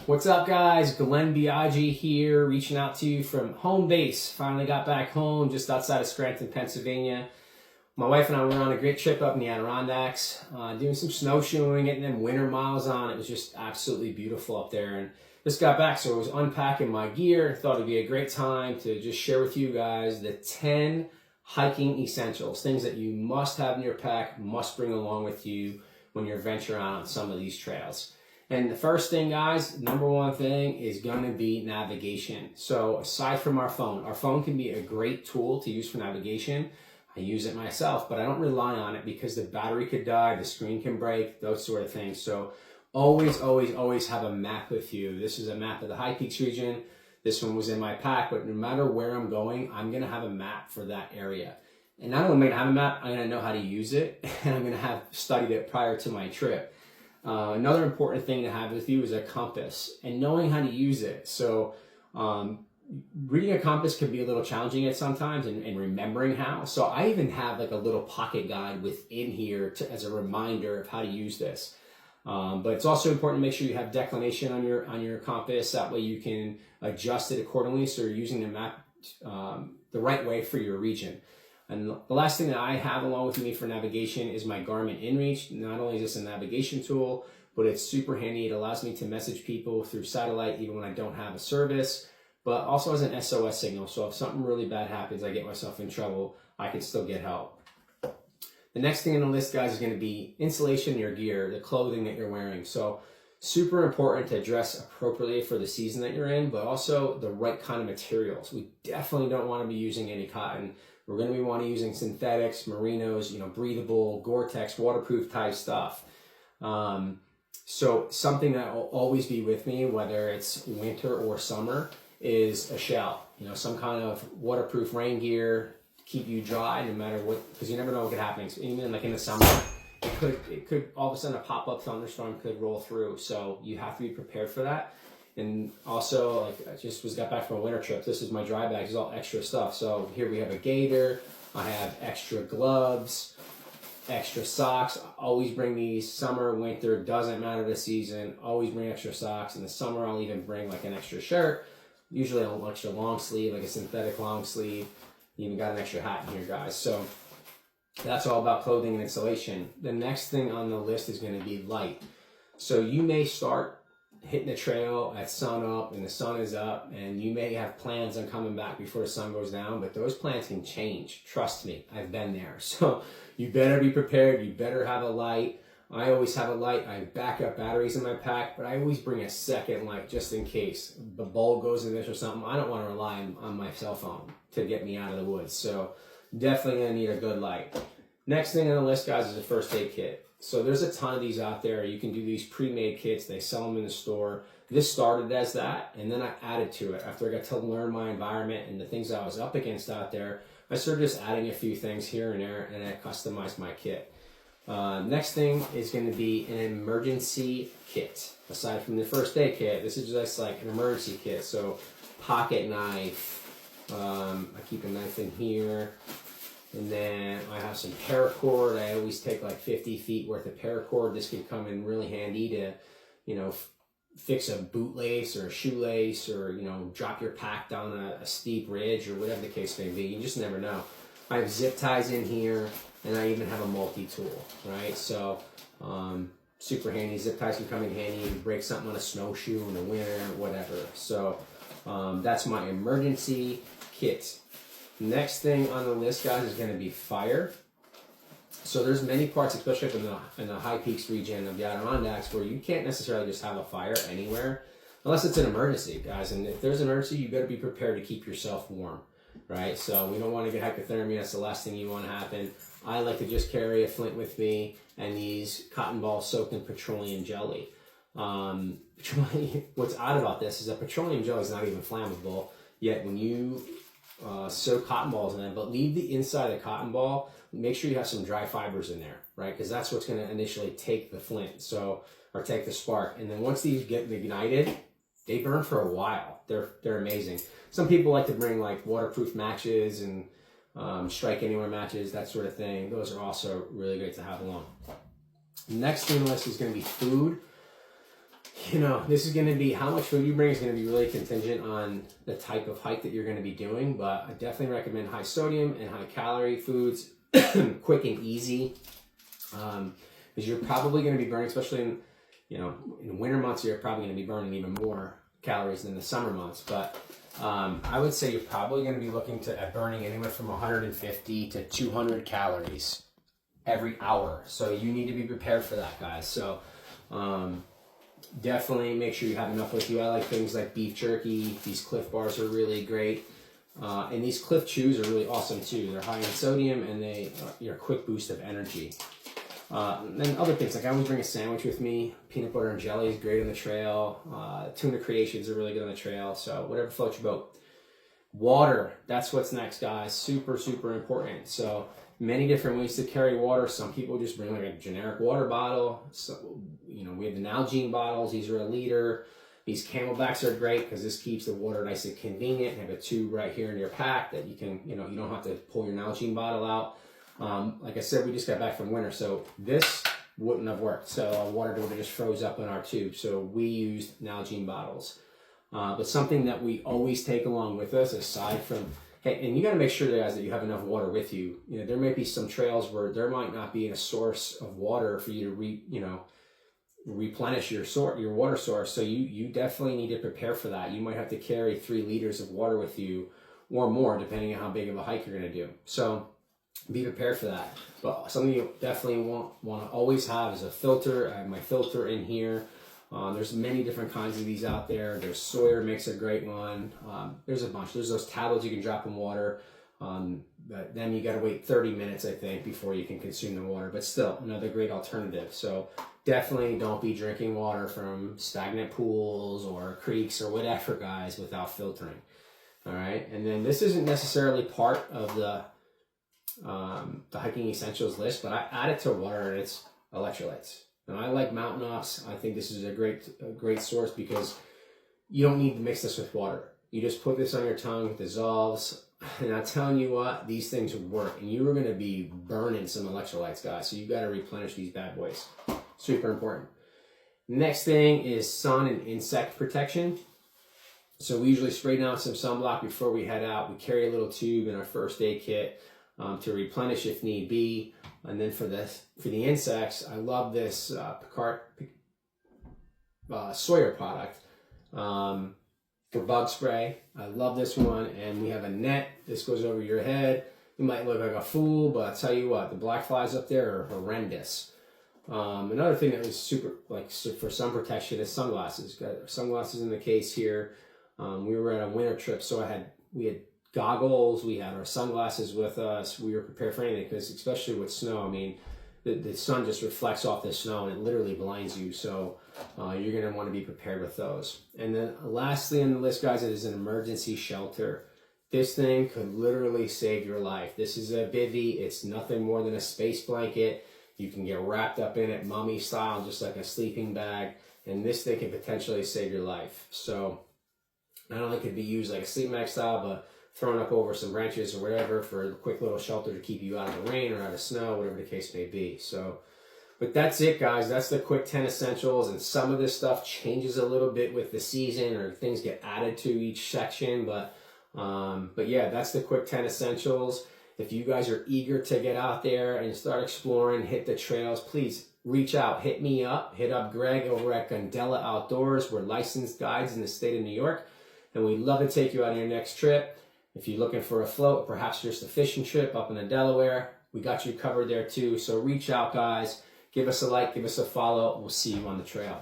What's up, guys? Glenn Biaggi here, reaching out to you from home base. Finally got back home just outside of Scranton, Pennsylvania. My wife and I were on a great trip up in the Adirondacks, doing some snowshoeing, getting them winter miles on. It was just absolutely beautiful up there. And just got back, so I was unpacking my gear. Thought it'd be a great time to just share with you guys the 10 hiking essentials, things that you must have in your pack, must bring along with you when you're venturing on some of these trails. And the first thing, guys, number one thing is going to be navigation. So aside from our phone can be a great tool to use for navigation. I use it myself, but I don't rely on it because the battery could die, the screen can break, those sort of things. So always, always, always have a map with you. This is a map of the High Peaks region. This one was in my pack, but no matter where I'm going, I'm going to have a map for that area. And not only am I going to have a map, I'm going to know how to use it, and I'm going to have studied it prior to my trip. Another important thing to have with you is a compass and knowing how to use it. So reading a compass can be a little challenging at sometimes and remembering how. So I even have like a little pocket guide within here as a reminder of how to use this. But it's also important to make sure you have declination on your compass. That way you can adjust it accordingly so you're using the map the right way for your region. And the last thing that I have along with me for navigation is my Garmin InReach. Not only is this a navigation tool, but it's super handy. It allows me to message people through satellite even when I don't have a service, but also as an SOS signal. So if something really bad happens, I get myself in trouble, I can still get help. The next thing on the list, guys, is going to be insulation in your gear, the clothing that you're wearing. So super important to dress appropriately for the season that you're in, but also the right kind of materials. We definitely don't want to be using any cotton. We're going to be wanting using synthetics, merinos, breathable, Gore-Tex, waterproof type stuff. So something that will always be with me, whether it's winter or summer, is a shell. Some kind of waterproof rain gear to keep you dry no matter what, because you never know what could happen. So even like in the summer, it could all of a sudden a pop-up thunderstorm could roll through. So you have to be prepared for that. And also, like, I just got back from a winter trip. This is my dry bag. It's all extra stuff. So here we have a gaiter. I have extra gloves, extra socks. I always bring these. Summer, winter, doesn't matter the season. Always bring extra socks. In the summer, I'll even bring like an extra shirt. Usually an extra long sleeve, like a synthetic long sleeve. Even got an extra hat in here, guys. So that's all about clothing and insulation. The next thing on the list is going to be light. So you may start hitting the trail at sun up and the sun is up, and you may have plans on coming back before the sun goes down, but those plans can change. Trust me, I've been there. So you better be prepared. You better have a light. I always have a light. I have backup batteries in my pack, but I always bring a second light just in case the bulb goes in this or something. I don't want to rely on my cell phone to get me out of the woods. So definitely going to need a good light. Next thing on the list, guys, is a first aid kit. So there's a ton of these out there. You can do these pre-made kits. They sell them in the store. This started as that, and then I added to it. After I got to learn my environment and the things I was up against out there, I started just adding a few things here and there, and I customized my kit. Next thing is going to be an emergency kit. Aside from the first aid kit, this is just like an emergency kit. So pocket knife. I keep a knife in here. And then I have some paracord. I always take like 50 feet worth of paracord. This could come in really handy to, fix a bootlace or a shoelace or, drop your pack down a steep ridge or whatever the case may be. You just never know. I have zip ties in here, and I even have a multi-tool, right? So super handy. Zip ties can come in handy. You break something on a snowshoe in the winter, whatever. So that's my emergency kit. Next thing on the list, guys, is going to be fire. So there's many parts, especially up in the High Peaks region of the Adirondacks, where you can't necessarily just have a fire anywhere unless it's an emergency, guys. And if there's an emergency, you better be prepared to keep yourself warm, right? So we don't want to get hypothermia. That's the last thing you want to happen. I like to just carry a flint with me and these cotton balls soaked in petroleum jelly. What's odd about this is that petroleum jelly is not even flammable, yet when you soak cotton balls in it, but leave the inside of the cotton ball. Make sure you have some dry fibers in there, right? Because that's what's going to initially take the flint, or take the spark. And then once these get ignited, they burn for a while. They're amazing. Some people like to bring like waterproof matches and strike anywhere matches, that sort of thing. Those are also really great to have along. Next thing on the list is going to be food. this is going to be, how much food you bring is going to be really contingent on the type of hike that you're going to be doing. But I definitely recommend high sodium and high calorie foods, quick and easy. Because you're probably going to be burning, especially in winter months, you're probably going to be burning even more calories than the summer months. But I would say you're probably going to be looking at burning anywhere from 150 to 200 calories every hour. So you need to be prepared for that, guys. So definitely make sure you have enough with you. I like things like beef jerky. These Cliff bars are really great. And these Cliff chews are really awesome too. They're high in sodium and you're a quick boost of energy. And then other things, like I always bring a sandwich with me. Peanut butter and jelly is great on the trail. Tuna creations are really good on the trail. So whatever floats your boat. Water, that's what's next, guys. Super, super important. So many different ways to carry water. Some people just bring like a generic water bottle. So, we have the Nalgene bottles. These are 1 liter. These Camelbacks are great because this keeps the water nice and convenient. You have a tube right here in your pack that you can, you don't have to pull your Nalgene bottle out. Like I said, we just got back from winter, so this wouldn't have worked. So water would have just froze up in our tube. So we used Nalgene bottles. But something that we always take along with us, aside from, hey, and you got to make sure, guys, that you have enough water with you. There may be some trails where there might not be a source of water for you to replenish your water source. So you definitely need to prepare for that. You might have to carry 3 liters of water with you or more, depending on how big of a hike you're going to do. So be prepared for that. But something you definitely want to always have is a filter. I have my filter in here. There's many different kinds of these out there. There's Sawyer makes a great one. There's a bunch. There's those tablets you can drop in water. But then you got to wait 30 minutes, I think, before you can consume the water. But still, another great alternative. So definitely don't be drinking water from stagnant pools or creeks or whatever, guys, without filtering. All right. And then this isn't necessarily part of the hiking essentials list, but I add it to water, and it's electrolytes. And I like Mountain Ops. I think this is a great source because you don't need to mix this with water. You just put this on your tongue, it dissolves, and I'm telling you what, these things work, and you are going to be burning some electrolytes, guys. So you got to replenish these bad boys. Super important. Next thing is sun and insect protection. So we usually spray down some sunblock before we head out. We carry a little tube in our first aid kit to replenish if need be. And then for the insects, I love this Sawyer product for bug spray. I love this one, and we have a net. This goes over your head. You might look like a fool, but I'll tell you what, the black flies up there are horrendous. Another thing that was super, for sun protection is sunglasses. Got sunglasses in the case here. We were at a winter trip, so we had goggles, we had our sunglasses with us. We were prepared for anything because, especially with snow, I mean, the sun just reflects off the snow and it literally blinds you. So you're going to want to be prepared with those. And then lastly on the list, guys, is an emergency shelter. This thing could literally save your life. This is a bivvy. It's nothing more than a space blanket. You can get wrapped up in it mummy style, just like a sleeping bag. And this thing can potentially save your life. So not only could it be used like a sleep bag style, but thrown up over some branches or whatever for a quick little shelter to keep you out of the rain or out of snow, whatever the case may be. So, but that's it, guys. That's the quick 10 essentials. And some of this stuff changes a little bit with the season, or things get added to each section. But yeah, that's the quick 10 essentials. If you guys are eager to get out there and start exploring, hit the trails, please reach out, hit me up, hit up Greg over at Gundella Outdoors. We're licensed guides in the state of New York, and we'd love to take you on your next trip. If you're looking for a float, perhaps just a fishing trip up in the Delaware, we got you covered there too. So reach out, guys. Give us a like, give us a follow. We'll see you on the trail.